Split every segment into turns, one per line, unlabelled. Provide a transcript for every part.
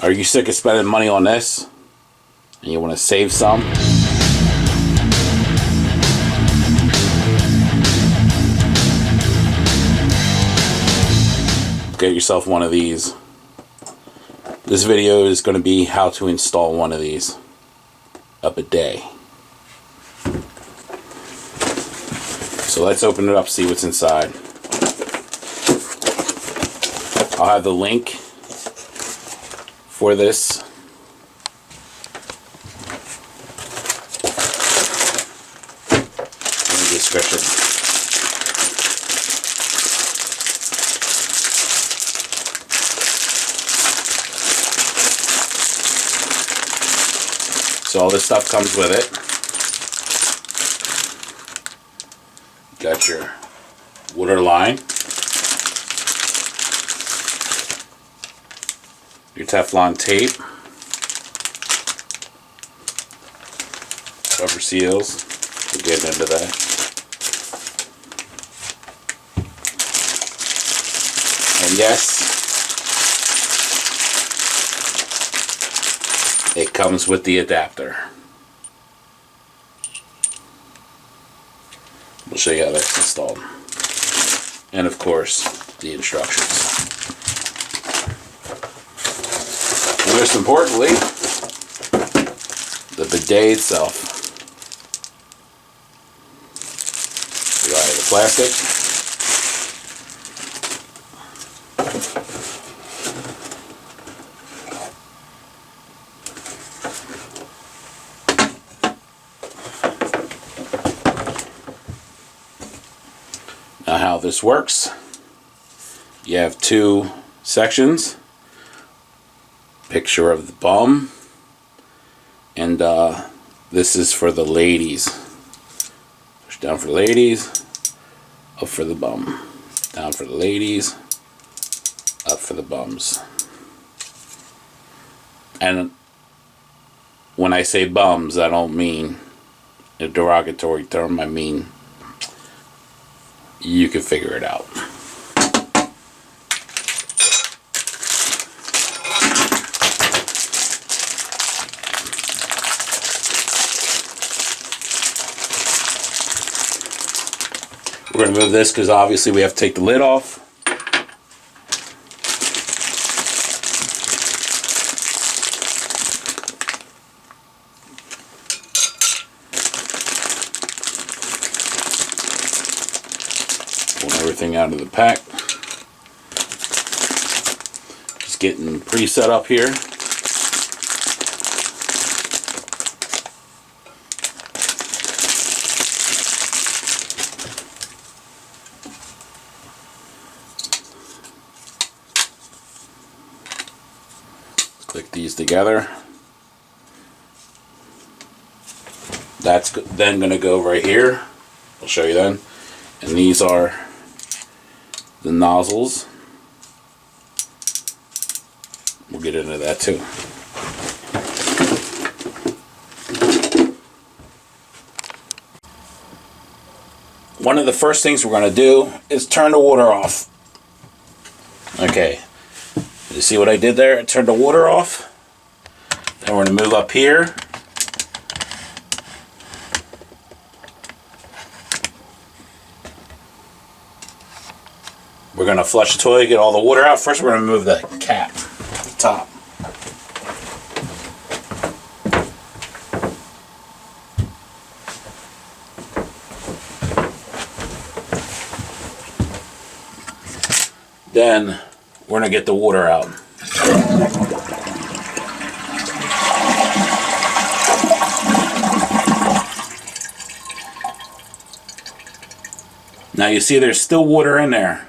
Are you sick of spending money on this and you want to save some? Get yourself one of these. This video is going to be how to install one of these. A bidet. So let's open it up, see what's inside. I'll have the link for this in the description. So all this stuff comes with it. Got your water line, your Teflon tape, rubber seals. We'll get into that. And yes, it comes with the adapter. We'll show you how that's installed. And of course, the instructions. And most importantly, the bidet itself. We got the plastic. Now how this works, you have two sections, picture of the bum, and this is for the ladies. Push down for the ladies, up for the bum, down for the ladies, up for the bums. And when I say bums, I don't mean a derogatory term, I mean you can figure it out. We're going to move this because obviously we have to take the lid off. Everything out of the pack. Just getting pre-set up here. Click these together. That's then going to go right here. I'll show you then. And these are the nozzles. We'll get into that too. One of the first things we're going to do is turn the water off. Okay, you see what I did there? I turned the water off. Then we're going to move up here. We're going to flush the toilet, get all the water out. First we're going to remove the cap, the top. Then we're going to get the water out. Now you see there's still water in there.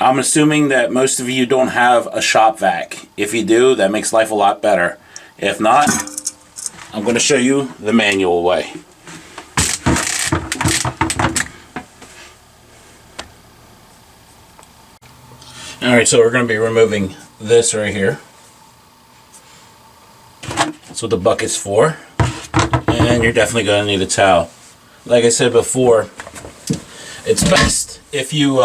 I'm assuming that most of you don't have a shop vac. If you do, that makes life a lot better. If not, I'm going to show you the manual way. Alright, so we're going to be removing this right here. That's what the bucket's for. And you're definitely going to need a towel. Like I said before, it's best if you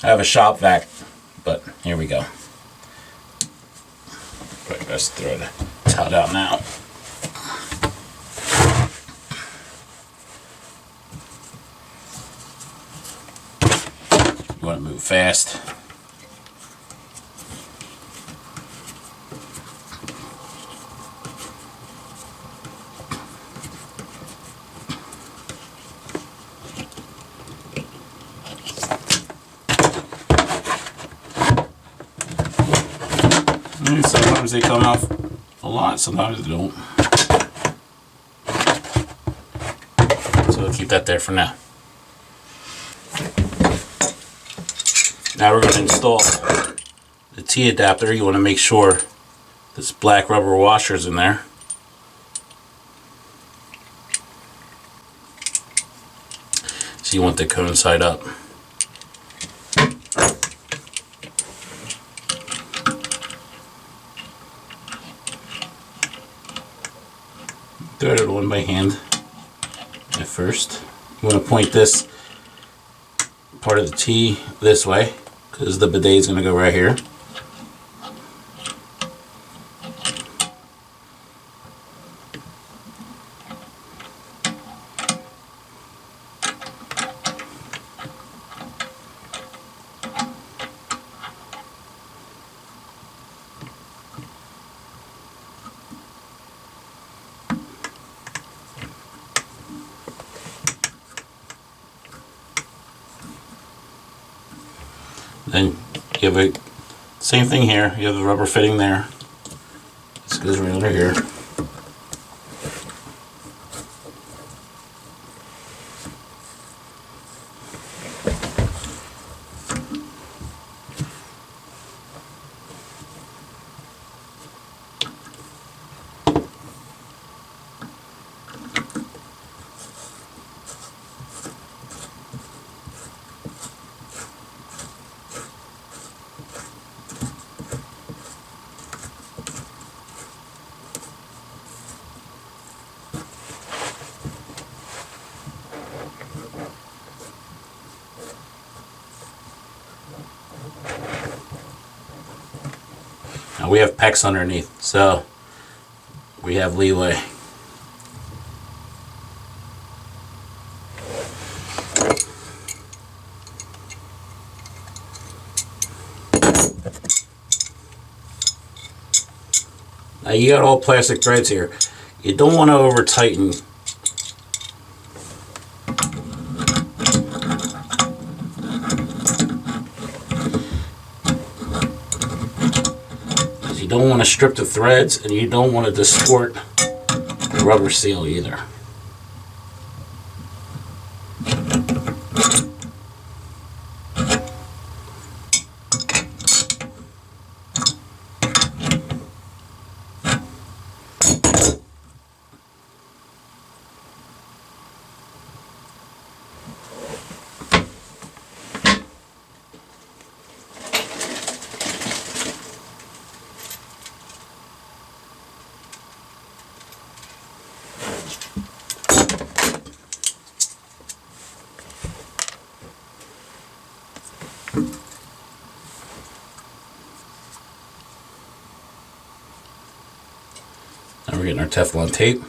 have a shop vac, but here we go. Let's throw the towel out now. You want to move fast. And sometimes they come off a lot, sometimes they don't. So we'll keep that there for now. Now we're going to install the T adapter. You want to make sure this black rubber washer is in there. So you want the cone side up. Thread it on by hand at first. You want to point this part of the T this way because the bidet is going to go right here. Then you have a same thing here. You have the rubber fitting there. This goes right under here. Now we have pecs underneath, so we have leeway. Now you got all plastic threads here. You don't want to over tighten. You don't want to strip the threads, and you don't want to distort the rubber seal either. Now we're getting our Teflon tape.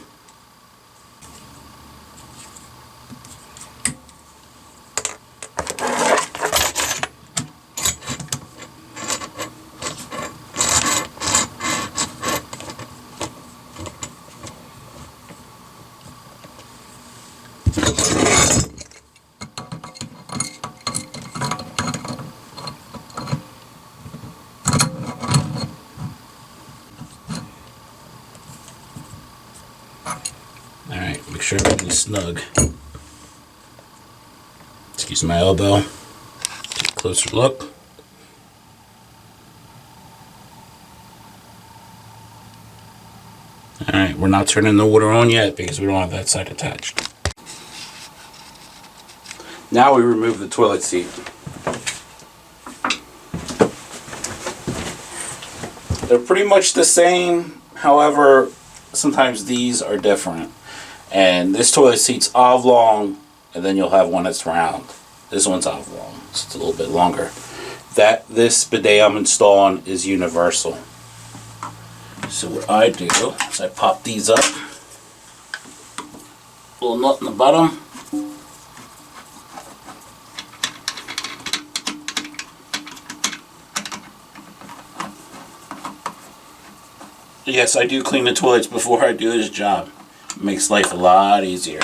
Alright, make sure everything's snug. Excuse my elbow. Take a closer look. Alright, we're not turning the water on yet because we don't have that side attached. Now we remove the toilet seat. They're pretty much the same, however, sometimes these are different. And this toilet seat's oblong, and then you'll have one that's round. This one's oblong, so it's a little bit longer. This bidet I'm installing is universal. So what I do is I pop these up, little nut in the bottom. Yes, I do clean the toilets before I do this job. It makes life a lot easier.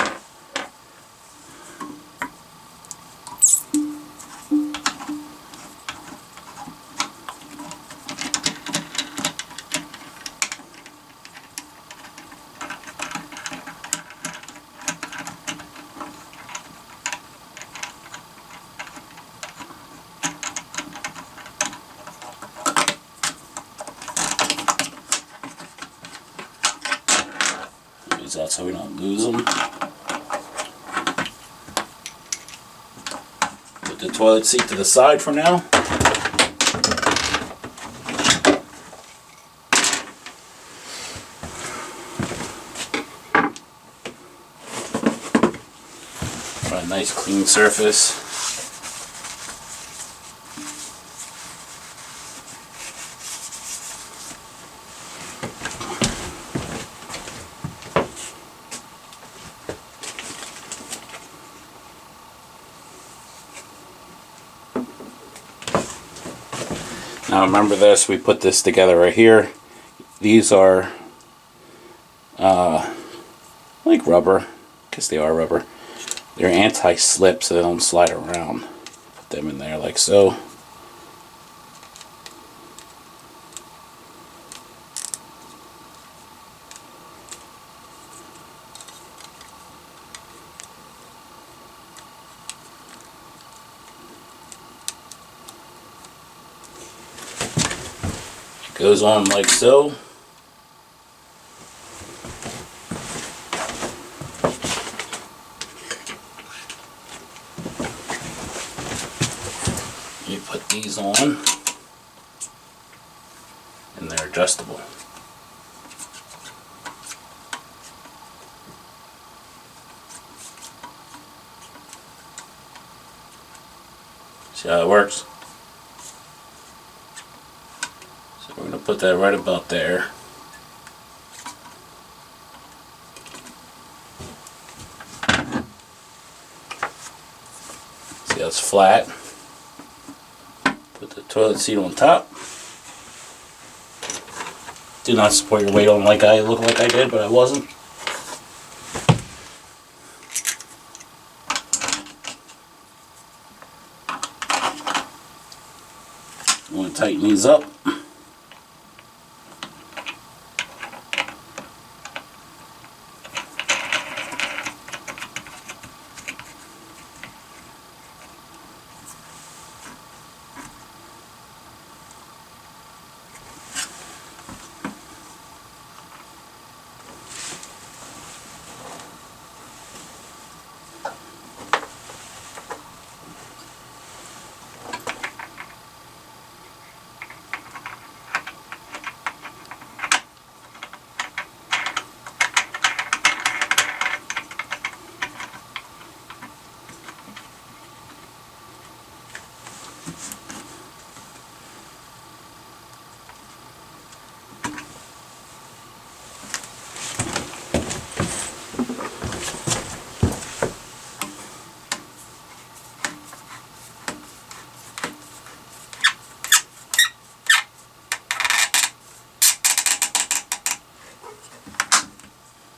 Use that so we don't lose them. Put the toilet seat to the side for now. A nice clean surface. Now remember this, we put this together right here. These are like rubber, because they are rubber. They're anti-slip so they don't slide around. Put them in there like so. It goes on like so. You put these on, and they're adjustable. See how it works? So we're going to put that right about there. See how it's flat? Put the toilet seat on top. Do not support your weight on like I look like I did, but I wasn't. You want to tighten these up.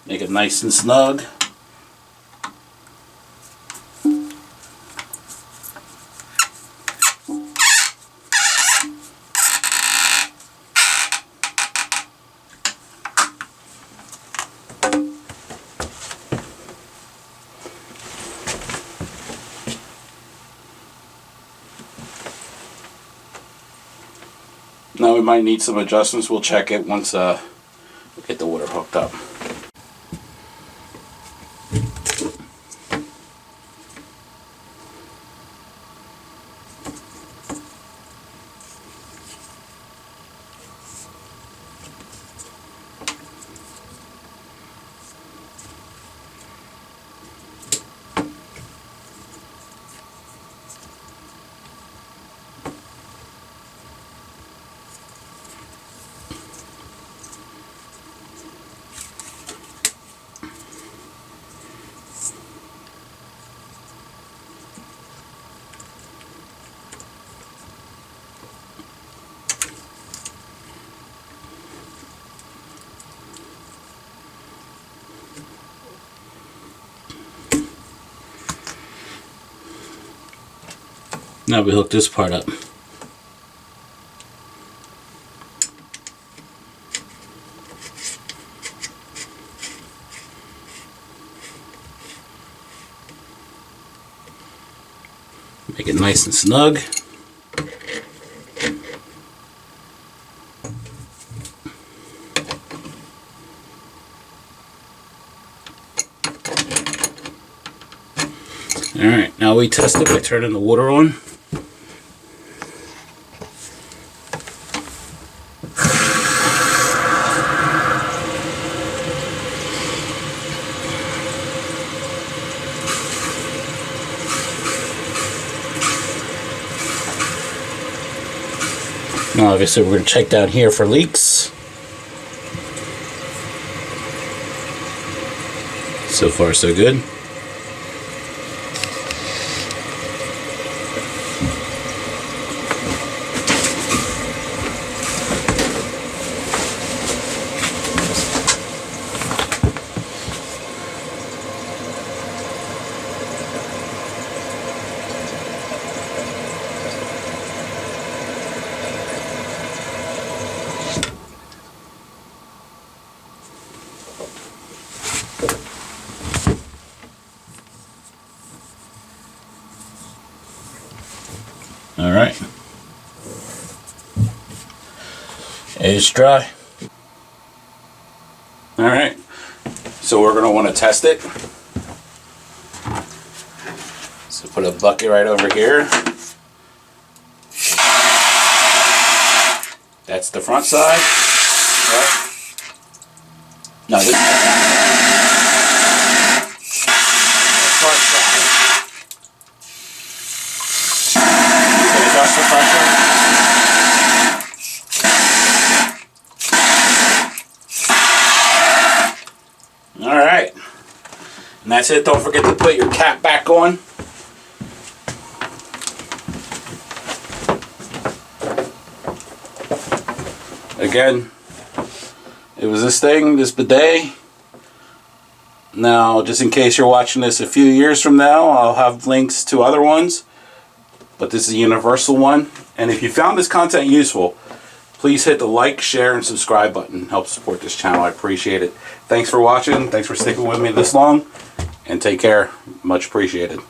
Make it nice and snug. Now we might need some adjustments. We'll check it once we get the water hooked up. Now we hook this part up. Make it nice and snug. Alright, now we test it by turning the water on. Now obviously we're going to check down here for leaks. So far so good. Alright. It's dry. Alright. So we're going to want to test it. So put a bucket right over here. That's the front side. Right? No, this is the front side. Adjust the pressure. Alright. And that's it. Don't forget to put your cap back on. Again, it was this thing, this bidet. Now, just in case you're watching this a few years from now, I'll have links to other ones. But this is a universal one. And if you found this content useful, please hit the like, share, and subscribe button. Help support this channel. I appreciate it. Thanks for watching. Thanks for sticking with me this long. And take care. Much appreciated.